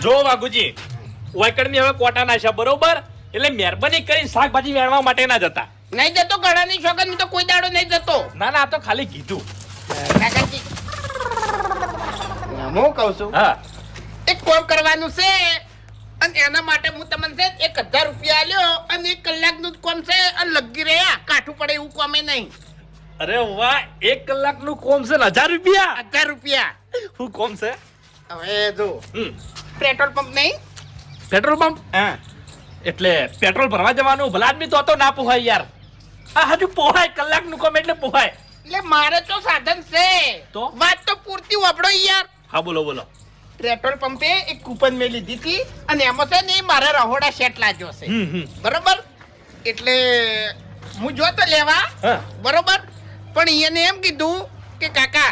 જો વાઘુજી વાયકડની હવે કોટા નાખ્યા બરોબર એટલે મહેરબાની કરી શાકભાજી વેણવા માટે ના જતા. નહીં જતો ગળાની શોખન તો કોઈ દાડો નહીં જતો. ના ના આ તો ખાલી કીધું. કાકાજી હું કહું છું હા એક કામ કરવાનું છે અને એના માટે હું તમને છે 1000 રૂપિયા આલ્યો અને 1 કલાકનું જ કામ છે અને લગી રહ્યા કાઠું પડે એવું કામે નહીં. અરે વાહ 1 કલાકનું કોમ છે ને 1000 રૂપિયા. 1000 રૂપિયા શું કોમ છે? હવે જો પેટ્રોલ પંપ નહીં પેટ્રોલ પંપ. હા એટલે પેટ્રોલ ભરવા જવાનું ભલા આદમી તો ના પોહાય યાર. આ હજુ પોહાય કલાકનું કોમ એટલે પોહાય. એટલે મારે તો સાધન છે તો? વાત તો પૂરતી વાપરો યાર. હા બોલો બોલો. પેટ્રોલ પંપે એક કૂપન મેં લીધી હતી અને એમાં છે ને મારે રહોડા સેટ લાગ્યો છે બરોબર એટલે હું જોતો લેવા હા બરોબર પણ એને એમ કીધું કે કાકા